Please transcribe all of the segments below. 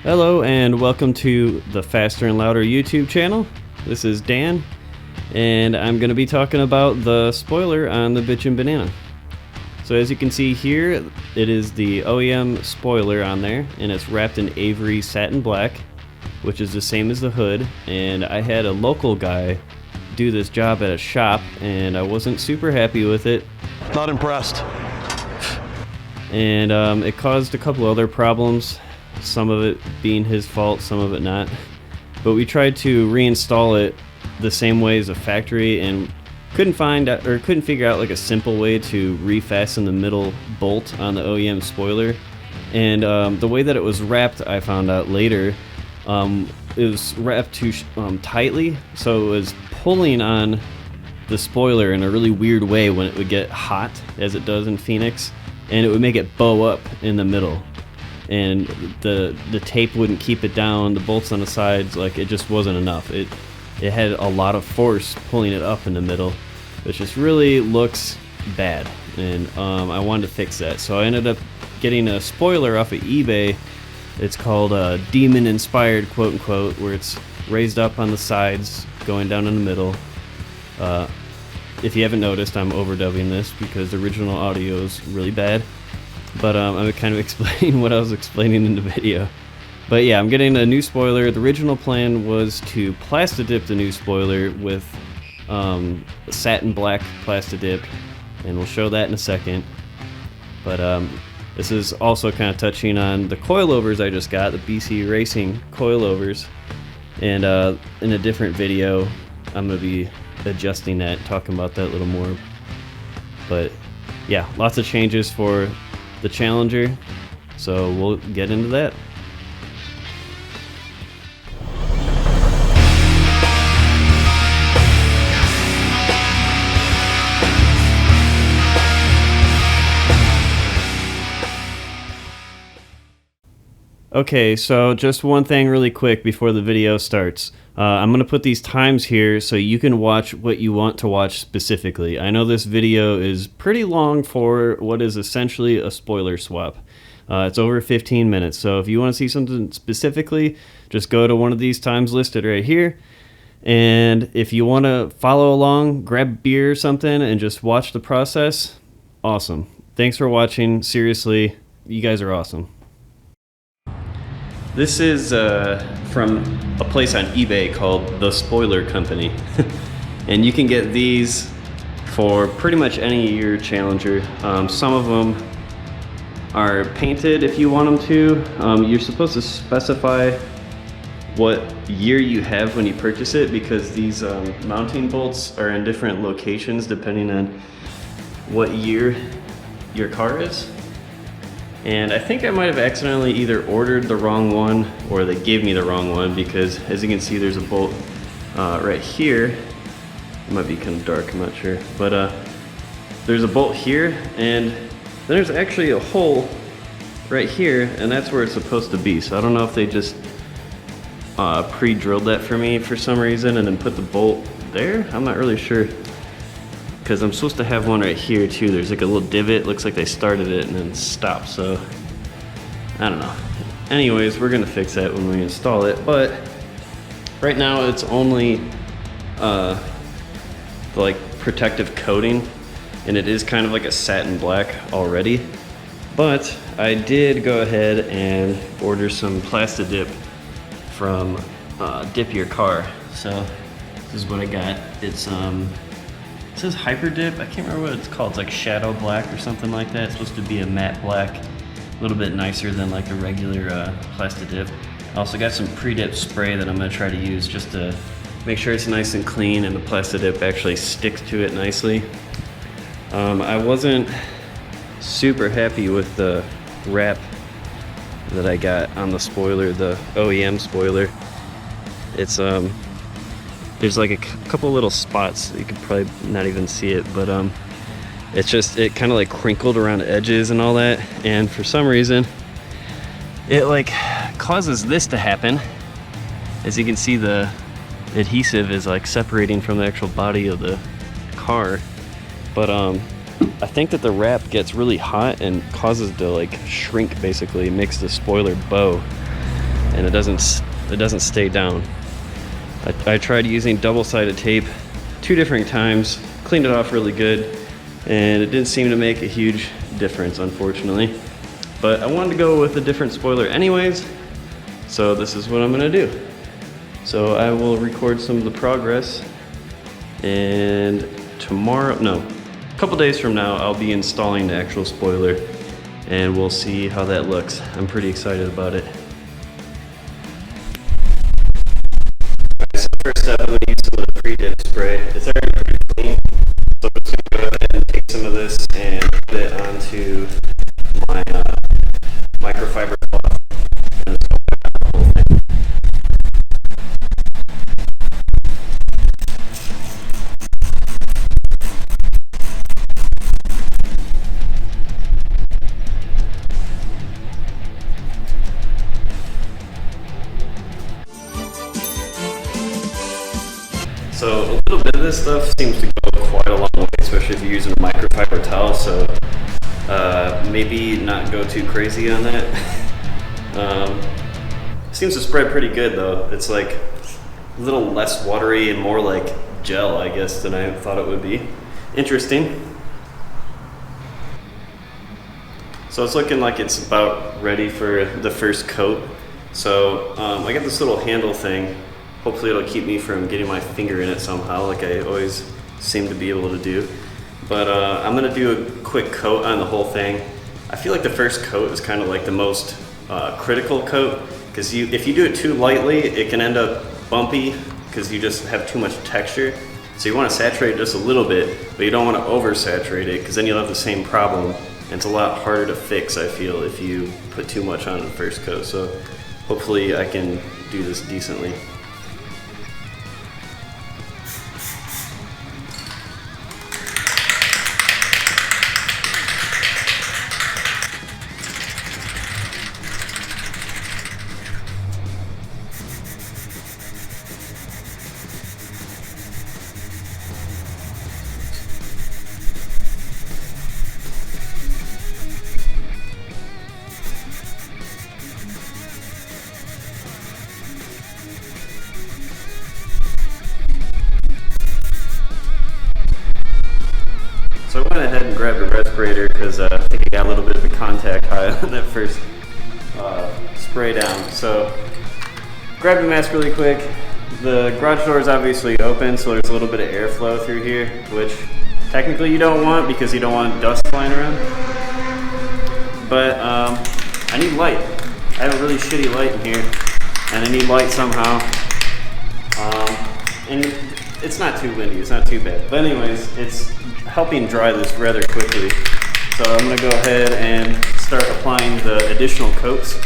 Hello and welcome to the Faster and Louder YouTube channel. This is Dan, and I'm going to be talking about the spoiler on the Bitchin' Banana. So as you can see here, it is the OEM spoiler on there, and it's wrapped in Avery satin black, which is the same as the hood. And I had a local guy do this job at a shop, and I wasn't super happy with it. Not impressed. And it caused a couple other problems. Some of it being his fault, some of it not. But we tried to reinstall it the same way as a factory and couldn't figure out like a simple way to refasten the middle bolt on the OEM spoiler. And the way that it was wrapped, I found out later, it was wrapped too tightly, so it was pulling on the spoiler in a really weird way when it would get hot, as it does in Phoenix, and it would make it bow up in the middle. And the tape wouldn't keep it down, the bolts on the sides, like it just wasn't enough. It had a lot of force pulling it up in the middle, which just really looks bad, and I wanted to fix that. So I ended up getting a spoiler off of eBay. It's called Demon Inspired, quote unquote, where it's raised up on the sides, going down in the middle. If you haven't noticed, I'm overdubbing this because the original audio is really bad. But I'm kind of explaining what I was explaining in the video. But yeah, I'm getting a new spoiler. The original plan was to PlastiDip the new spoiler with satin black PlastiDip, and we'll show that in a second. But this is also kind of touching on the coilovers I just got, the BC Racing coilovers. And in a different video, I'm going to be adjusting that, talking about that a little more. But yeah, lots of changes for the Challenger, so we'll get into that. Okay, so just one thing really quick before the video starts. I'm going to put these times here so you can watch what you want to watch specifically. I know this video is pretty long for what is essentially a spoiler swap. It's over 15 minutes, so if you want to see something specifically, just go to one of these times listed right here. And if you want to follow along, grab a beer or something and just watch the process, awesome. Thanks for watching. Seriously, you guys are awesome. This is from a place on eBay called The Spoiler Company. And you can get these for pretty much any of your Challenger. Some of them are painted if you want them to. You're supposed to specify what year you have when you purchase it, because these mounting bolts are in different locations depending on what year your car is. And I think I might have accidentally either ordered the wrong one or they gave me the wrong one, because as you can see there's a bolt right here. It might be kind of dark, I'm not sure. But there's a bolt here, and then there's actually a hole right here, and that's where it's supposed to be. So I don't know if they just pre-drilled that for me for some reason and then put the bolt there. I'm not really sure, because I'm supposed to have one right here too. There's like a little divot, looks like they started it and then stopped, so I don't know. Anyways, we're gonna fix that when we install it, but right now it's only the like protective coating, and it is kind of like a satin black already. But I did go ahead and order some PlastiDip from Dip Your Car. So this is what I got. It's it says Hyper Dip. I can't remember what it's called. It's like Shadow Black or something like that. It's supposed to be a matte black, a little bit nicer than like a regular PlastiDip. I also got some pre-dip spray that I'm going to try to use just to make sure it's nice and clean and the PlastiDip actually sticks to it nicely. I wasn't super happy with the wrap that I got on the spoiler, the OEM spoiler. It's there's like a couple little spots, you could probably not even see it, but it kind of like crinkled around the edges and all that, and for some reason it like causes this to happen. As you can see, the adhesive is like separating from the actual body of the car, but I think that the wrap gets really hot and causes it to like shrink, basically makes the spoiler bow. and it doesn't stay down. I tried using double-sided tape 2 different times, cleaned it off really good, and it didn't seem to make a huge difference, unfortunately. But I wanted to go with a different spoiler anyways, so this is what I'm gonna do. So I will record some of the progress, and a couple days from now, I'll be installing the actual spoiler, and we'll see how that looks. I'm pretty excited about it. So first step, I'm going to use some of the PlastiDip spray. It's already pretty clean, so I'm just going to go ahead and take some of this and put it onto my microfiber cloth and just open up the whole thing. So a little bit of this stuff seems to go quite a long way, especially if you're using a microfiber towel, so maybe not go too crazy on that. Seems to spread pretty good though. It's like a little less watery and more like gel, I guess, than I thought it would be. Interesting. So it's looking like it's about ready for the first coat. So I got this little handle thing. Hopefully it'll keep me from getting my finger in it somehow, like I always seem to be able to do. But I'm gonna do a quick coat on the whole thing. I feel like the first coat is kind of like the most critical coat, because if you do it too lightly, it can end up bumpy because you just have too much texture. So you want to saturate it just a little bit, but you don't want to oversaturate it, because then you'll have the same problem. And it's a lot harder to fix, I feel, if you put too much on the first coat. So hopefully I can do this decently. So I went ahead and grabbed a respirator because I think I got a little bit of a contact high on that first spray down. So grabbed a mask really quick. The garage door is obviously open, so there's a little bit of airflow through here, which technically you don't want because you don't want dust flying around. But I need light. I have a really shitty light in here, and I need light somehow. And it's not too windy, it's not too bad. But anyways, it's helping dry this rather quickly. So I'm gonna go ahead and start applying the additional coats.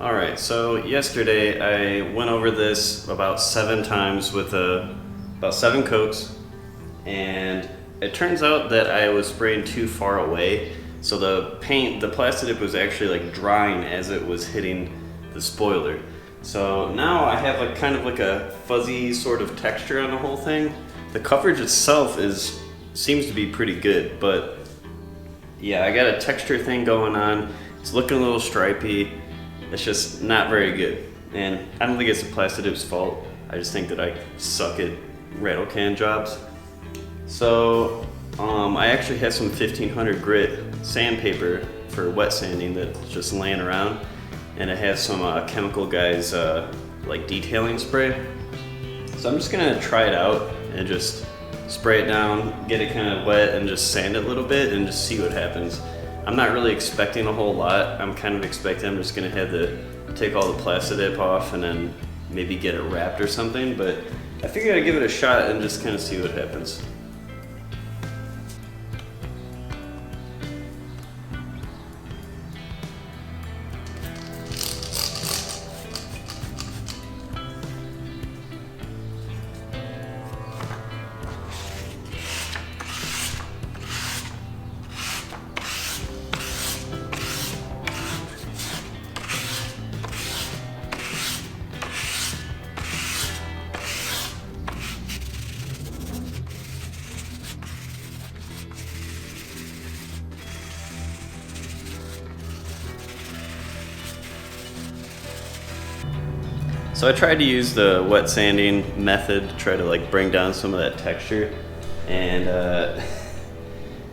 Alright, so yesterday I went over this about 7 times with about 7 coats, and it turns out that I was spraying too far away, so the PlastiDip was actually like drying as it was hitting the spoiler. So now I have like kind of like a fuzzy sort of texture on the whole thing. The coverage itself seems to be pretty good, but yeah, I got a texture thing going on. It's looking a little stripy. It's just not very good, and I don't think it's the PlastiDip's fault. I just think that I suck at rattle can jobs. So I actually have some 1500 grit sandpaper for wet sanding that's just laying around, and it has some Chemical Guys like detailing spray. So I'm just gonna try it out and just spray it down, get it kind of wet, and just sand it a little bit and just see what happens. I'm not really expecting a whole lot. I'm kind of expecting I'm just gonna have to take all the PlastiDip off and then maybe get it wrapped or something, but I figured I'd give it a shot and just kind of see what happens. So I tried to use the wet sanding method to try to like bring down some of that texture, and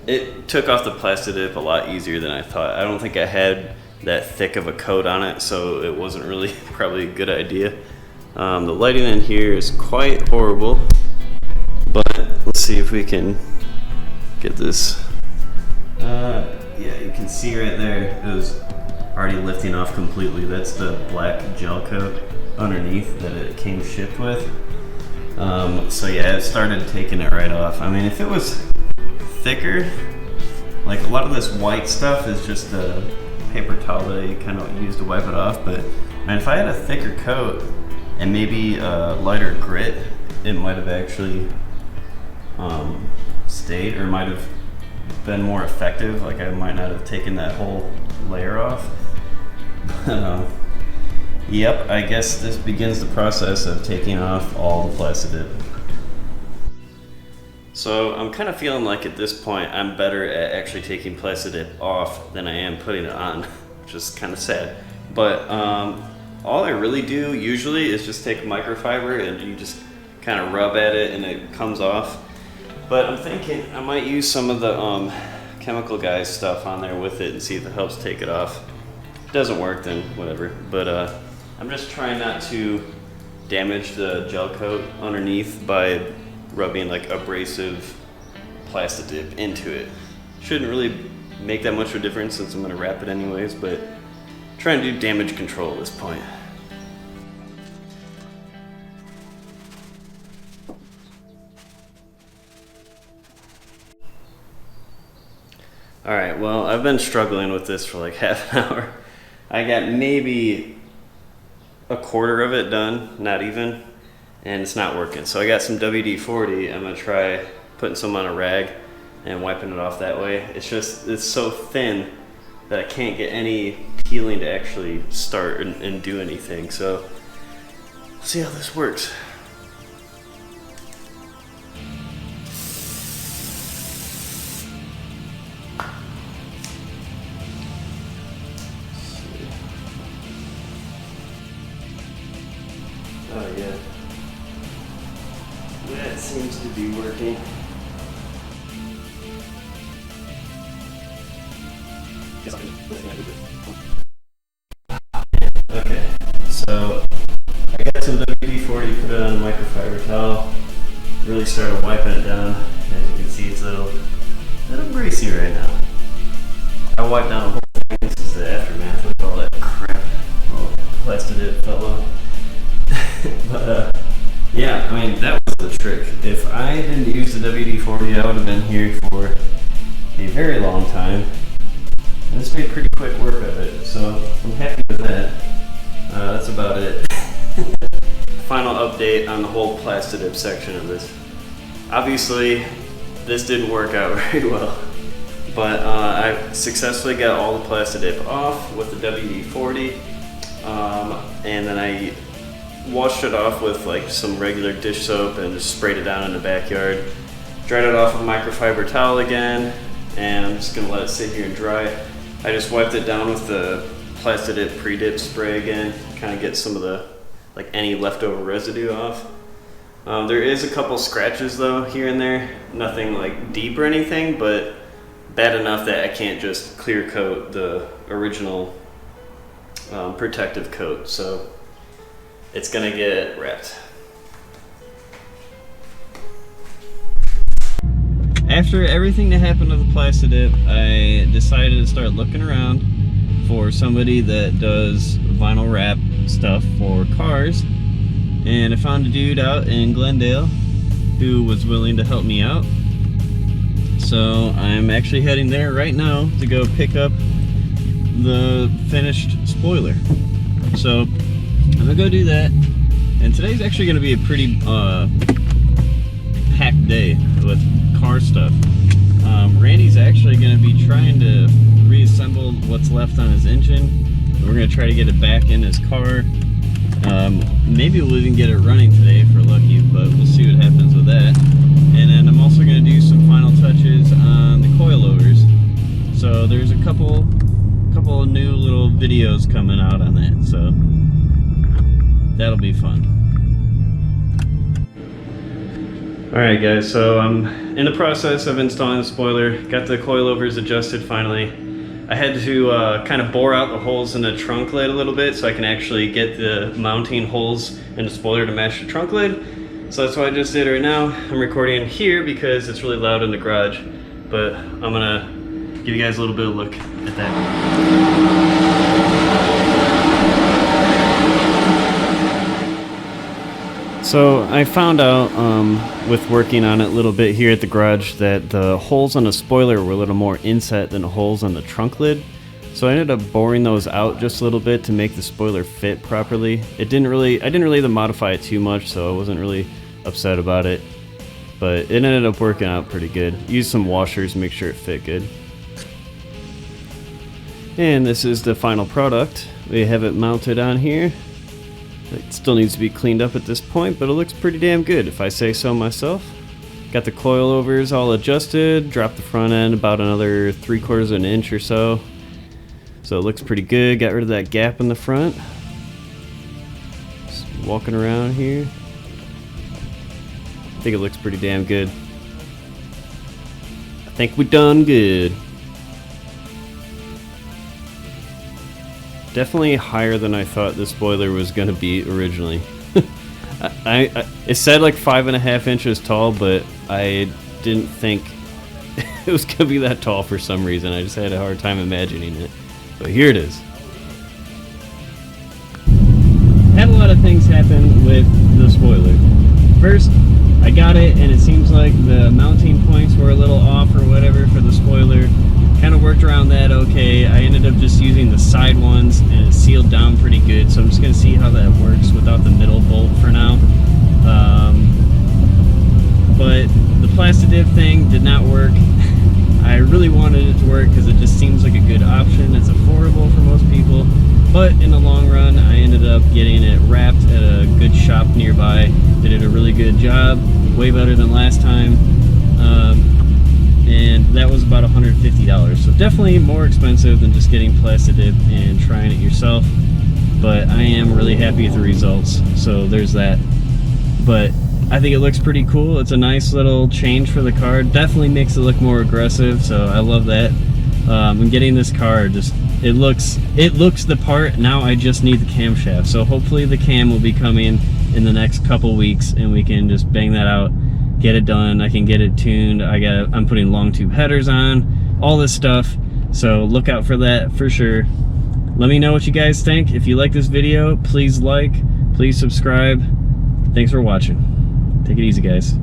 it took off the PlastiDip a lot easier than I thought. I don't think I had that thick of a coat on it, so it wasn't really probably a good idea. The lighting in here is quite horrible, but let's see if we can get this. Yeah, you can see right there, it was already lifting off completely. That's the black gel coat underneath that it came shipped with. So yeah, it started taking it right off. I mean, if it was thicker, like a lot of this white stuff is just the paper towel that you kind of use to wipe it off, but man, if I had a thicker coat and maybe a lighter grit, it might have actually stayed, or might have been more effective. Like I might not have taken that whole layer off. But, yep, I guess this begins the process of taking off all the PlastiDip. So I'm kind of feeling like at this point I'm better at actually taking PlastiDip off than I am putting it on, which is kind of sad. But all I really do usually is just take microfiber and you just kind of rub at it and it comes off. But I'm thinking I might use some of the Chemical Guys stuff on there with it and see if it helps take it off. If it doesn't work, then whatever. But I'm just trying not to damage the gel coat underneath by rubbing like abrasive PlastiDip into it. Shouldn't really make that much of a difference since I'm going to wrap it anyways, but trying to do damage control at this point. Alright, well, I've been struggling with this for like half an hour. I got maybe a quarter of it done, not even, and it's not working. So I got some WD-40. I'm gonna try putting some on a rag and wiping it off that way. It's just, it's so thin that I can't get any peeling to actually start and do anything. So let's see how this works. Oh yeah, that seems to be working. Okay, so I got some WD-40, put it on a microfiber towel, really started wiping it down. As you can see, it's a little greasy right now. I wiped down the whole thing. This is the aftermath of all that crap. Oh, PlastiDip fell off. But yeah, I mean, that was the trick. If I didn't use the WD-40, I would have been here for a very long time. And this made pretty quick work of it, so I'm happy with that. That's about it. Final update on the whole PlastiDip section of this. Obviously, this didn't work out very well, but I successfully got all the PlastiDip off with the WD-40, and then I washed it off with like some regular dish soap and just sprayed it down in the backyard. Dried it off with a microfiber towel again, and I'm just gonna let it sit here and dry. I just wiped it down with the PlastiDip pre-dip spray again, kind of get some of the, like any leftover residue off. There is a couple scratches though here and there, nothing like deep or anything, but bad enough that I can't just clear coat the original protective coat. So it's gonna get wrapped. After everything that happened with the PlastiDip, I decided to start looking around for somebody that does vinyl wrap stuff for cars, and I found a dude out in Glendale who was willing to help me out. So I'm actually heading there right now to go pick up the finished spoiler. So I'm gonna go do that, and today's actually gonna be a pretty packed day with car stuff. Randy's actually gonna be trying to reassemble what's left on his engine. We're gonna try to get it back in his car. Maybe we'll even get it running today if we're lucky, but we'll see what happens with that. And then I'm also gonna do some final touches on the coilovers. So there's a couple of new little videos coming out on that. So That'll be fun. Alright guys, so I'm in the process of installing the spoiler. Got the coilovers adjusted finally. I had to kind of bore out the holes in the trunk lid a little bit so I can actually get the mounting holes in the spoiler to match the trunk lid. So that's what I just did right now. I'm recording here because it's really loud in the garage, but I'm gonna give you guys a little bit of a look at that. So I found out with working on it a little bit here at the garage that the holes on the spoiler were a little more inset than the holes on the trunk lid. So I ended up boring those out just a little bit to make the spoiler fit properly. I didn't really modify it too much, so I wasn't really upset about it. But it ended up working out pretty good. Used some washers to make sure it fit good. And this is the final product. We have it mounted on here. It still needs to be cleaned up at this point, but it looks pretty damn good if I say so myself. Got the coilovers all adjusted, dropped the front end about another 3/4 of an inch or so. So it looks pretty good. Got rid of that gap in the front. Just walking around here. I think it looks pretty damn good. I think we done good. Definitely higher than I thought this spoiler was going to be originally. It said like 5.5 inches tall, but I didn't think it was going to be that tall for some reason. I just had a hard time imagining it. But here it is. Had a lot of things happen with the spoiler. First, I got it and it seems like the mounting points were a little off or whatever for the spoiler. Kind of worked around that okay. I ended up just using the side ones and it sealed down pretty good. So I'm just going to see how that works without the middle bolt for now. But the PlastiDip thing did not work. I really wanted it to work because it just seems like a good option. It's affordable for most people, but in the long run I ended up getting it wrapped at a good shop nearby. They did a really good job, way better than last time, and that was about $150. So definitely more expensive than just getting PlastiDip and trying it yourself, but I am really happy with the results, so there's that. But I think it looks pretty cool. It's a nice little change for the car. Definitely makes it look more aggressive, so I love that. I'm getting this car, just it looks the part. Now I just need the camshaft, so hopefully the cam will be coming in the next couple weeks and we can just bang that out, get it done. I can get it tuned. I'm putting long tube headers on, all this stuff, so look out for that for sure. Let me know what you guys think. If you like this video, please like, please subscribe. Thanks for watching. Take it easy, guys.